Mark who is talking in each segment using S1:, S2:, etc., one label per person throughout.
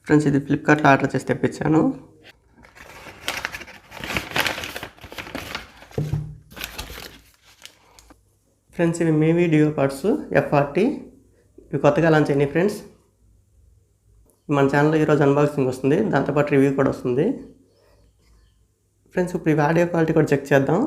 S1: Friends ఇది ఫ్లిప్కార్ట్లో order చేసి తెప్పించాను. ఫ్రెండ్స్ ఇవి మివి duopods f40. ఇవి కొత్తగా లాంచ్ అయినాయి ఫ్రెండ్స్. మన ఛానల్లో ఈరోజు అన్బాక్సింగ్ వస్తుంది, దాంతోపాటు రివ్యూ కూడా వస్తుంది. ఫ్రెండ్స్ ఇప్పుడు ఇవి ఆడియో క్వాలిటీ కూడా చెక్ చేద్దాం.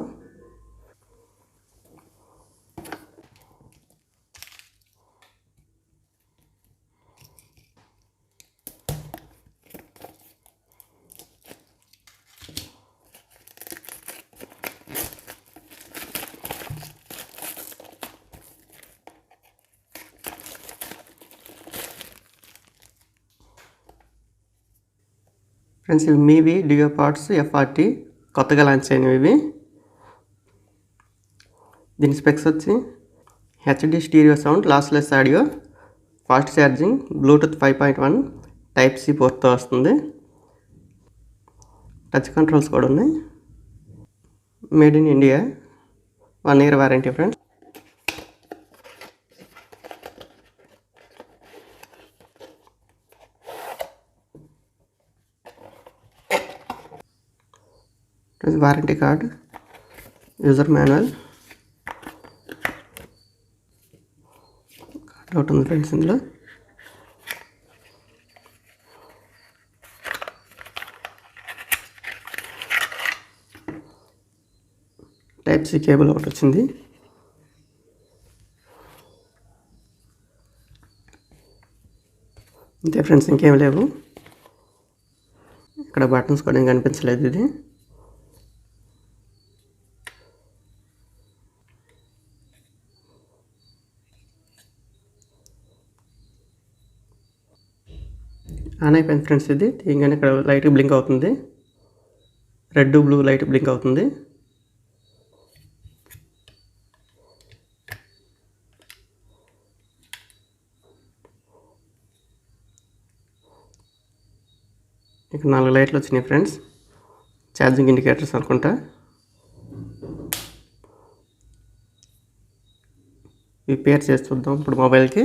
S1: ఫ్రెండ్స్ ఇవి మివి duopods f40 కొత్తగా లాంచ్ అయినవి ఇవి. దీని స్పెక్స్ వచ్చి HD stereo sound, lossless audio, fast charging, bluetooth 5.1, type C పోర్ట్తో వస్తుంది. టచ్ కంట్రోల్స్ కూడా ఉన్నాయి. Made in India, 1 year warranty friends. Warranty card, user manual card ఒకటి ఉంది ఫ్రెండ్స్. ఇందులో టైప్ సి కేబుల్ ఒకటి వచ్చింది. అంతే ఫ్రెండ్స్, ఇంకేం లేవు. ఇక్కడ బటన్స్ కూడా ఏం కనిపించలేదు. ఇది ఆన్ అయిపోయింది ఫ్రెండ్స్. ఇది తీయగానే ఇక్కడ లైట్ బ్లింక్ అవుతుంది, రెడ్ బ్లూ లైట్ బ్లింక్ అవుతుంది. ఇక్కడ 4 లైట్లు వచ్చినాయి ఫ్రెండ్స్, ఛార్జింగ్ ఇండికేటర్స్ అనుకుంటా. ఇవి పేర్ చేసి చూద్దాం ఇప్పుడు మొబైల్కి.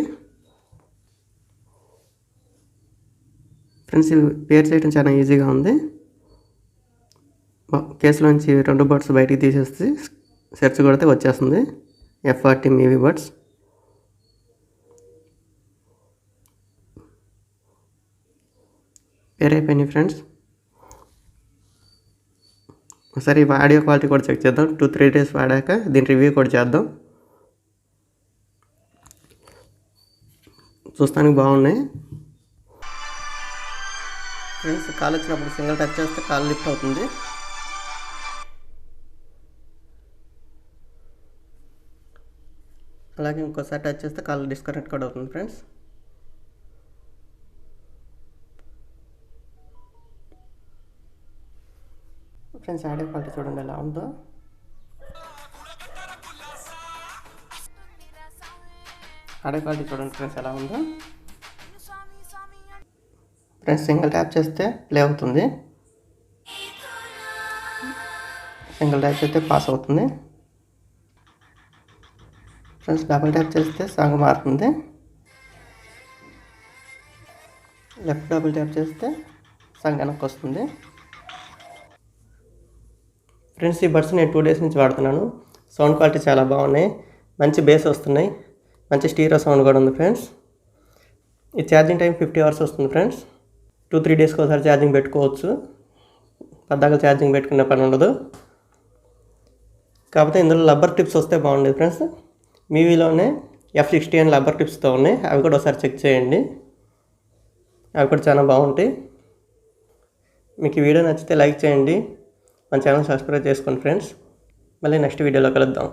S1: ఫ్రెండ్స్ ఇవి పేర్ చేయడం చాలా ఈజీగా ఉంది. కేసులోంచి 2 బడ్స్ బయటికి తీసేసి సెర్చ్ కొడితే వచ్చేస్తుంది f40 మివి బడ్స్. పేర్ అయిపోయినాయి ఫ్రెండ్స్. ఒకసారి ఆడియో క్వాలిటీ కూడా చెక్ చేద్దాం. 2-3 days వాడాక దీని రివ్యూ కూడా చేద్దాం. చూస్తానికి బాగున్నాయి ఫ్రెండ్స్. కాల్ వచ్చినప్పుడు సింగిల్ టచ్ చేస్తే కాల్ లిఫ్ట్ అవుతుంది. అలాగే ఇంకోసారి టచ్ చేస్తే కాల్ డిస్కనెక్ట్ కూడా అవుతుంది ఫ్రెండ్స్. ఫ్రెండ్స్ ఆడియో క్వాలిటీ చూడండి ఎలా ఉందో. ఆడియో క్వాలిటీ చూడండి ఫ్రెండ్స్ ఎలా ఉందో. ఫ్రెండ్స్ సింగిల్ ట్యాప్ చేస్తే ప్లే అవుతుంది, సింగిల్ ట్యాప్ చేస్తే పాస్ అవుతుంది. ఫ్రెండ్స్ డబుల్ ట్యాప్ చేస్తే సాంగ్ మారుతుంది. లెఫ్ట్ డబుల్ ట్యాప్ చేస్తే సాంగ్ వెనక్కి వస్తుంది. ఫ్రెండ్స్ ఈ బడ్స్ నేను 2 days నుంచి వాడుతున్నాను. సౌండ్ క్వాలిటీ చాలా బాగున్నాయి, మంచి బేస్ వస్తున్నాయి, మంచి స్టీరియో సౌండ్ కూడా ఉంది ఫ్రెండ్స్. ఈ ఛార్జింగ్ టైం 50 hours వస్తుంది ఫ్రెండ్స్. 2-3 daysకి ఒకసారి ఛార్జింగ్ పెట్టుకోవచ్చు, పద్దాక ఛార్జింగ్ పెట్టుకునే పని ఉండదు. కాకపోతే ఇందులో రబ్బర్ టిప్స్ వస్తే బాగుండేది ఫ్రెండ్స్. మీవిలోనే f60 అని రబ్బర్ టిప్స్తో ఉన్నాయి, అవి కూడా ఒకసారి చెక్ చేయండి, అవి కూడా చాలా బాగుంటాయి. మీకు ఈ వీడియో నచ్చితే లైక్ చేయండి, మన ఛానల్ సబ్స్క్రైబ్ చేసుకోండి ఫ్రెండ్స్. మళ్ళీ నెక్స్ట్ వీడియోలో కలుద్దాం.